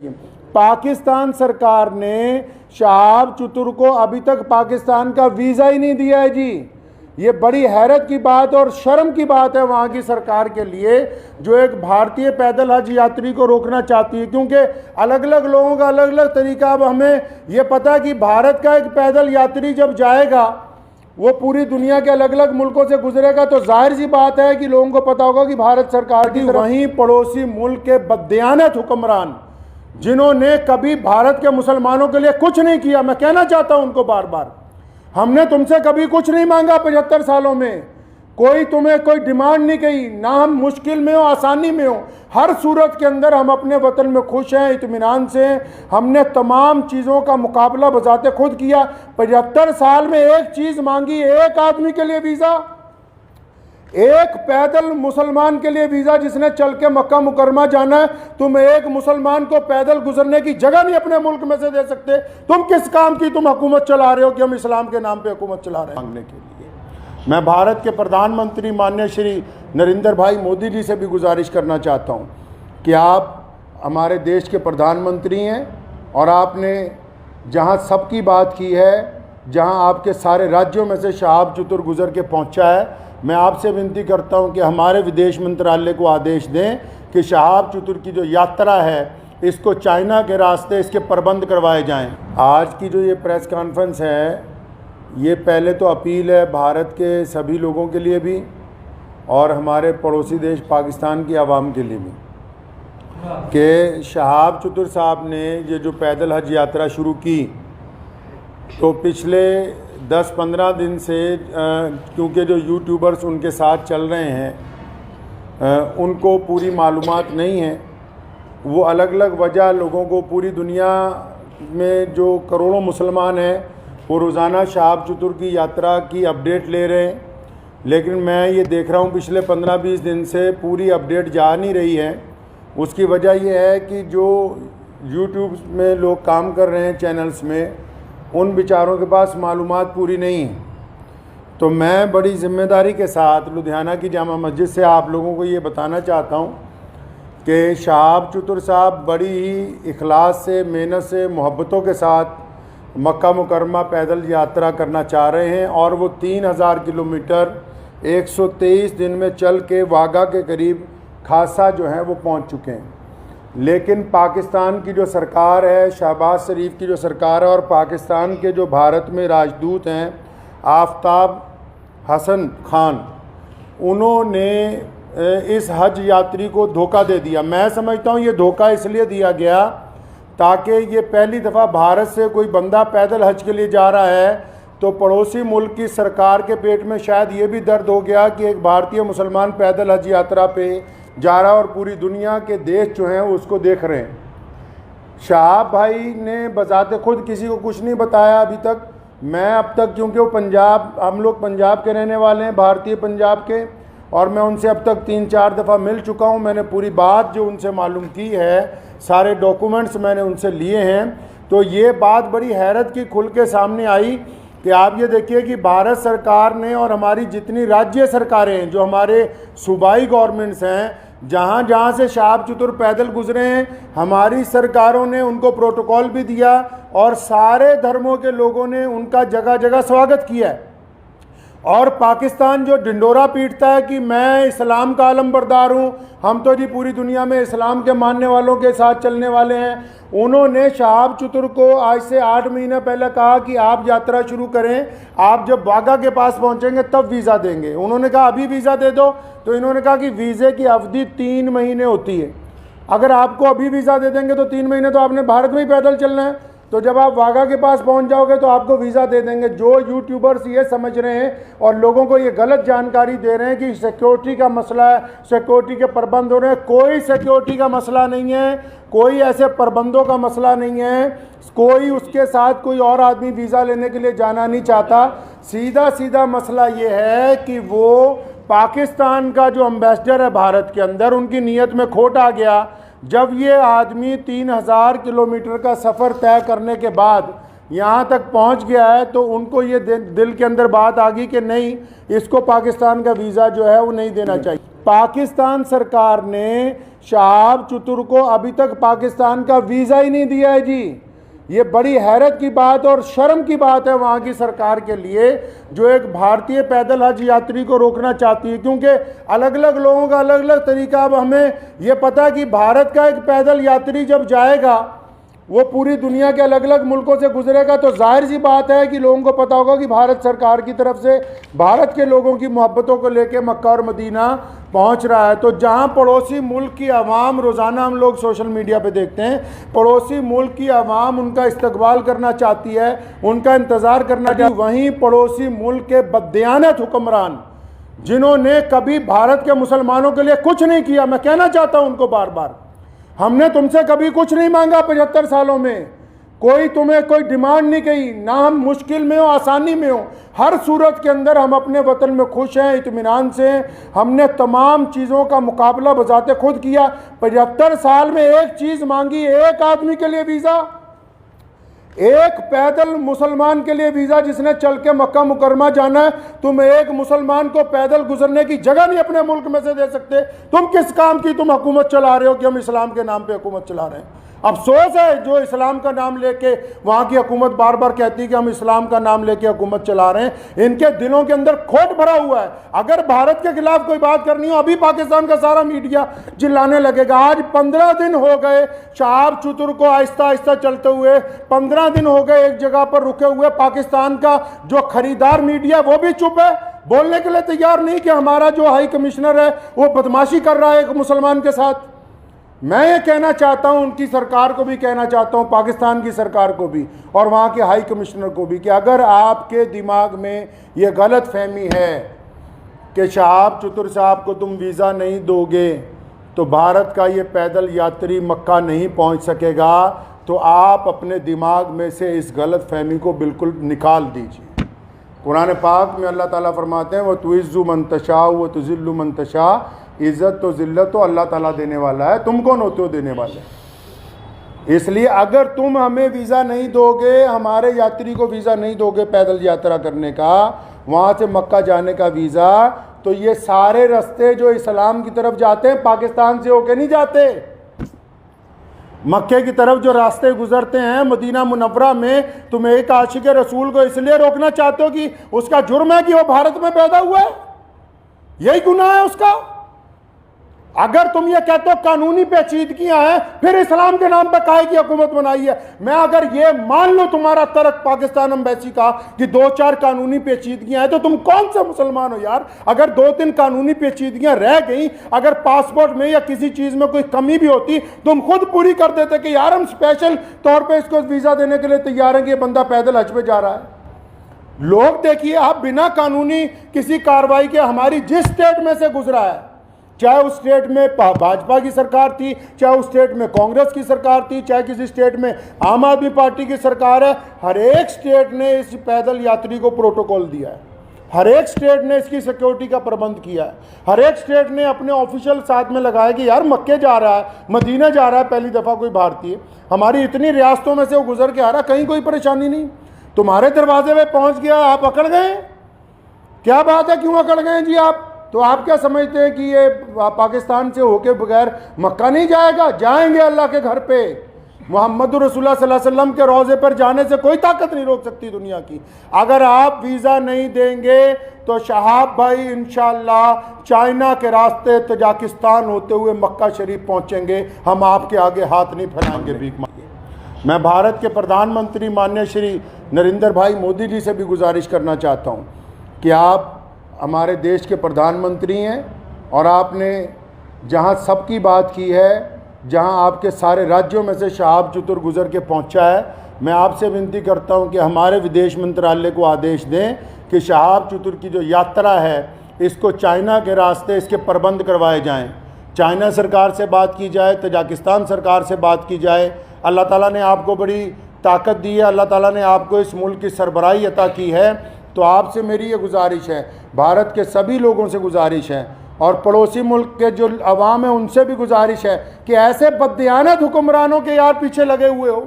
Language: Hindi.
पाकिस्तान सरकार ने शहाब चतुर को अभी तक पाकिस्तान का वीज़ा ही नहीं दिया है जी। ये बड़ी हैरत की बात और शर्म की बात है वहाँ की सरकार के लिए, जो एक भारतीय पैदल हज यात्री को रोकना चाहती है, क्योंकि अलग अलग लोगों का अलग अलग तरीका। अब हमें ये पता है कि भारत का एक पैदल यात्री जब जाएगा वो पूरी दुनिया के अलग अलग मुल्कों से गुजरेगा, तो जाहिर सी बात है कि लोगों को पता होगा कि भारत सरकार की वहीं पड़ोसी मुल्क के बददियानत हुक्मरान जिन्होंने कभी भारत के मुसलमानों के लिए कुछ नहीं किया। मैं कहना चाहता हूं उनको बार बार, हमने तुमसे कभी कुछ नहीं मांगा 75 सालों में, कोई तुम्हें कोई डिमांड नहीं की, ना हम मुश्किल में हो आसानी में हो, हर सूरत के अंदर हम अपने वतन में खुश हैं, इत्मीनान से हैं। हमने तमाम चीज़ों का मुकाबला बजाते खुद किया। 75 साल में एक चीज़ मांगी, एक आदमी के लिए वीज़ा, एक पैदल मुसलमान के लिए वीज़ा जिसने चल के मक्का मुकरमा जाना है। तुम एक मुसलमान को पैदल गुजरने की जगह नहीं अपने मुल्क में से दे सकते। तुम किस काम की तुम हुकूमत चला रहे हो कि हम इस्लाम के नाम पे हुकूमत चला रहे हैं? मांगने के लिए मैं भारत के प्रधानमंत्री माननीय श्री नरेंद्र भाई मोदी जी से भी गुजारिश करना चाहता हूँ कि आप हमारे देश के प्रधानमंत्री हैं और आपने जहाँ सबकी बात की है, जहाँ आपके सारे राज्यों में से शहाब चतुर गुजर के पहुँचा है, मैं आपसे विनती करता हूं कि हमारे विदेश मंत्रालय को आदेश दें कि शहाब चतुर की जो यात्रा है इसको चाइना के रास्ते इसके प्रबंध करवाए जाएं। आज की जो ये प्रेस कॉन्फ्रेंस है, ये पहले तो अपील है भारत के सभी लोगों के लिए भी और हमारे पड़ोसी देश पाकिस्तान की आवाम के लिए भी, कि शहाब चतुर साहब ने ये जो पैदल हज यात्रा शुरू की, तो पिछले 10-15 दिन से क्योंकि जो यूट्यूबर्स उनके साथ चल रहे हैं उनको पूरी मालूमात नहीं है। वो अलग अलग वजह लोगों को, पूरी दुनिया में जो करोड़ों मुसलमान हैं वो रोज़ाना शहाब चतुर की यात्रा की अपडेट ले रहे हैं, लेकिन मैं ये देख रहा हूँ पिछले 15-20 दिन से पूरी अपडेट जा नहीं रही है। उसकी वजह ये है कि जो यूट्यूब में लोग काम कर रहे हैं चैनल्स में, उन बेचारों के पास मालूमात पूरी नहीं है। तो मैं बड़ी ज़िम्मेदारी के साथ लुधियाना की जामा मस्जिद से आप लोगों को ये बताना चाहता हूँ कि शहाब चतुर साहब बड़ी ही इखलास से, मेहनत से, मोहब्बतों के साथ मक्का मुकरमा पैदल यात्रा करना चाह रहे हैं और वो 3000 किलोमीटर 123 दिन में चल के वाघा के करीब खासा जो है वो पहुँच चुके हैं। लेकिन पाकिस्तान की जो सरकार है, शहबाज शरीफ की जो सरकार है, और पाकिस्तान के जो भारत में राजदूत हैं आफ्ताब हसन खान, उन्होंने इस हज यात्री को धोखा दे दिया। मैं समझता हूँ ये धोखा इसलिए दिया गया ताकि ये पहली दफ़ा भारत से कोई बंदा पैदल हज के लिए जा रहा है तो पड़ोसी मुल्क की सरकार के पेट में शायद ये भी दर्द हो गया कि एक भारतीय मुसलमान पैदल हज यात्रा पे जा रहा है और पूरी दुनिया के देश जो हैं उसको देख रहे हैं। शहाब भाई ने बजाते खुद किसी को कुछ नहीं बताया अभी तक। मैं अब तक, क्योंकि वो पंजाब, हम लोग पंजाब के रहने वाले हैं, भारतीय पंजाब के, और मैं उनसे अब तक 3-4 दफ़ा मिल चुका हूँ। मैंने पूरी बात जो उनसे मालूम की है, सारे डॉक्यूमेंट्स मैंने उनसे लिए हैं। तो ये बात बड़ी हैरत की खुल के सामने आई कि आप ये देखिए कि भारत सरकार ने और हमारी जितनी राज्य सरकारें हैं, जो हमारे सूबाई गवर्नमेंट्स हैं, जहाँ जहाँ से शहाब चतुर पैदल गुजरे हैं, हमारी सरकारों ने उनको प्रोटोकॉल भी दिया और सारे धर्मों के लोगों ने उनका जगह जगह स्वागत किया है। और पाकिस्तान जो ढिंडोरा पीटता है कि मैं इस्लाम का आलमबरदार हूँ, हम तो जी पूरी दुनिया में इस्लाम के मानने वालों के साथ चलने वाले हैं, उन्होंने शहाब चतुर को आज से 8 महीने पहले कहा कि आप यात्रा शुरू करें, आप जब वाघा के पास पहुँचेंगे तब वीज़ा देंगे। उन्होंने कहा अभी वीज़ा दे दो, तो इन्होंने कहा कि वीज़े की अवधि 3 महीने होती है। अगर आपको अभी वीज़ा दे देंगे तो 3 महीने तो आपने भारत में ही पैदल चलना है, तो जब आप वाघा के पास पहुंच जाओगे तो आपको वीज़ा दे देंगे। जो यूट्यूबर्स ये समझ रहे हैं और लोगों को ये गलत जानकारी दे रहे हैं कि सिक्योरिटी का मसला है, सिक्योरिटी के प्रबंध हो रहे हैं, कोई सिक्योरिटी का मसला नहीं है, कोई ऐसे प्रबंधों का मसला नहीं है, कोई उसके साथ कोई और आदमी वीज़ा लेने के लिए जाना नहीं चाहता। सीधा सीधा मसला ये है कि वो पाकिस्तान का जो एम्बेसडर है भारत के अंदर, उनकी नीयत में खोट आ गया। जब ये आदमी 3000 किलोमीटर का सफ़र तय करने के बाद यहाँ तक पहुँच गया है, तो उनको ये दिल के अंदर बात आ गई कि नहीं, इसको पाकिस्तान का वीज़ा जो है वो नहीं देना चाहिए। पाकिस्तान सरकार ने शहाब चतुर को अभी तक पाकिस्तान का वीज़ा ही नहीं दिया है जी। ये बड़ी हैरत की बात और शर्म की बात है वहाँ की सरकार के लिए, जो एक भारतीय पैदल हज यात्री को रोकना चाहती है, क्योंकि अलग अलग लोगों का अलग अलग तरीका। अब हमें ये पता है कि भारत का एक पैदल यात्री जब जाएगा वो पूरी दुनिया के अलग अलग मुल्कों से गुजरेगा, तो जाहिर सी बात है कि लोगों को पता होगा कि भारत सरकार की तरफ से भारत के लोगों की मोहब्बतों को लेकर मक्का और मदीना पहुंच रहा है। तो जहां पड़ोसी मुल्क की आवाम, रोज़ाना हम लोग सोशल मीडिया पे देखते हैं, पड़ोसी मुल्क की आवाम उनका इस्तकबाल करना चाहती है, उनका इंतज़ार करना चाहती है, वहीं पड़ोसी मुल्क के बददियानत हुक्मरान जिन्होंने कभी भारत के मुसलमानों के लिए कुछ नहीं किया, मैं कहना चाहता हूँ उनको बार बार, हमने तुमसे कभी कुछ नहीं मांगा 75 सालों में, कोई तुम्हें कोई डिमांड नहीं की, ना हम मुश्किल में हो आसानी में हो, हर सूरत के अंदर हम अपने वतन में खुश हैं, इत्मीनान से हैं। हमने तमाम चीज़ों का मुकाबला बजाते खुद किया। 75 साल में एक चीज़ मांगी, एक आदमी के लिए वीज़ा, एक पैदल मुसलमान के लिए वीज़ा जिसने चल के मक्का मुकरमा जाना है। तुम एक मुसलमान को पैदल गुजरने की जगह नहीं अपने मुल्क में से दे सकते। तुम किस काम की तुम हुकूमत चला रहे हो कि हम इस्लाम के नाम पे हुकूमत चला रहे हैं। अफसोस है जो इस्लाम का नाम लेके वहाँ की हुकूमत बार बार कहती है कि हम इस्लाम का नाम लेके हुकूमत चला रहे हैं, इनके दिलों के अंदर खोट भरा हुआ है। अगर भारत के खिलाफ कोई बात करनी हो, अभी पाकिस्तान का सारा मीडिया चिल्लाने लगेगा। आज 15 दिन हो गए शहाब चतुर को आहिस्ता आहिस्ता चलते हुए, 15 दिन हो गए एक जगह पर रुके हुए। पाकिस्तान का जो खरीदार मीडिया वो भी चुप है, बोलने के लिए तैयार नहीं कि हमारा जो हाई कमिश्नर है वो बदमाशी कर रहा है एक मुसलमान के साथ। मैं ये कहना चाहता हूं, उनकी सरकार को भी कहना चाहता हूं, पाकिस्तान की सरकार को भी और वहाँ के हाई कमिश्नर को भी, कि अगर आपके दिमाग में ये गलत फहमी है कि शहाब चतुर साहब को तुम वीज़ा नहीं दोगे तो भारत का ये पैदल यात्री मक्का नहीं पहुँच सकेगा, तो आप अपने दिमाग में से इस गलत फहमी को बिल्कुल निकाल दीजिए। कुरान पाक में अल्लाह ताला फरमाते हैं, वह तुइज़्ज़ु मन तशा व तुज़िल्लु मन तशा, इज़्ज़त तो ज़िल्लत तो अल्लाह ताला देने वाला है, तुम कौन होते हो देने वाले। इसलिए अगर तुम हमें वीज़ा नहीं दोगे, हमारे यात्री को वीज़ा नहीं दोगे पैदल यात्रा करने का, वहाँ से मक्का जाने का वीज़ा, तो ये सारे रास्ते जो इस्लाम की तरफ जाते हैं पाकिस्तान से होके नहीं जाते। मक्के की तरफ जो रास्ते गुजरते हैं मदीना मुनव्वरा में, तुम एक आशिक रसूल को इसलिए रोकना चाहते हो कि उसका जुर्म है कि वो भारत में पैदा हुआ है, यही गुनाह है उसका। अगर तुम ये कहते हो कानूनी पेचीदगियां हैं, फिर इस्लाम के नाम पर काहे की हुकूमत बनाई है। मैं अगर ये मान लो तुम्हारा तर्क पाकिस्तान एम्बेसी का कि 2-4 कानूनी पेचीदगियां हैं, तो तुम कौन से मुसलमान हो यार। अगर 2-3 कानूनी पेचीदगियां रह गई, अगर पासपोर्ट में या किसी चीज में कोई कमी भी होती, तुम खुद पूरी कर देते कि यार हम स्पेशल तौर पर इसको वीजा देने के लिए तैयार हैं कि ये बंदा पैदल हज पे जा रहा है। लोग देखिए, आप बिना कानूनी किसी कार्रवाई के हमारी जिस स्टेट में से गुजरा है, चाहे उस स्टेट में भाजपा की सरकार थी, चाहे उस स्टेट में कांग्रेस की सरकार थी, चाहे किसी स्टेट में आम आदमी पार्टी की सरकार है, हर एक स्टेट ने इस पैदल यात्री को प्रोटोकॉल दिया है, हर एक स्टेट ने इसकी सिक्योरिटी का प्रबंध किया है, हर एक स्टेट ने अपने ऑफिशियल साथ में लगाया कि यार मक्के जा रहा है, मदीना जा रहा है पहली दफ़ा कोई भारतीय, हमारी इतनी रियासतों में से वो गुजर के आ रहा, कहीं कोई परेशानी नहीं, तुम्हारे दरवाजे में पहुँच गया, आप अकड़ गए। क्या बात है, क्यों अकड़ गए जी आप? तो आप क्या समझते हैं कि ये पाकिस्तान से होके बगैर मक्का नहीं जाएगा? जाएंगे अल्लाह के घर पे। मोहम्मद रसूलुल्लाह सल्लल्लाहु अलैहि वसल्लम के रोज़े पर जाने से कोई ताकत नहीं रोक सकती दुनिया की। अगर आप वीज़ा नहीं देंगे तो शहाब भाई इंशाअल्लाह चाइना के रास्ते तजाकिस्तान होते हुए मक्का शरीफ पहुँचेंगे। हम आपके आगे हाथ नहीं फैलाएंगे भीख मांगे। मैं भारत के प्रधानमंत्री माननीय श्री नरेंद्र भाई मोदी जी से भी गुजारिश करना चाहता हूँ कि आप हमारे देश के प्रधानमंत्री हैं और आपने जहां सबकी बात की है, जहां आपके सारे राज्यों में से शहाब चतुर गुजर के पहुंचा है, मैं आपसे विनती करता हूं कि हमारे विदेश मंत्रालय को आदेश दें कि शहाब चतुर की जो यात्रा है इसको चाइना के रास्ते इसके प्रबंध करवाए जाएं। चाइना सरकार से बात की जाए, तजाकिस्तान सरकार से बात की जाए। अल्लाह ताला ने आपको बड़ी ताकत दी है, अल्लाह ताला ने आपको इस मुल्क की सरबराही अता की है, तो आपसे मेरी ये गुजारिश है, भारत के सभी लोगों से गुजारिश है और पड़ोसी मुल्क के जो अवाम है उनसे भी गुजारिश है कि ऐसे बददियानत हुक्मरानों के यार पीछे लगे हुए हो।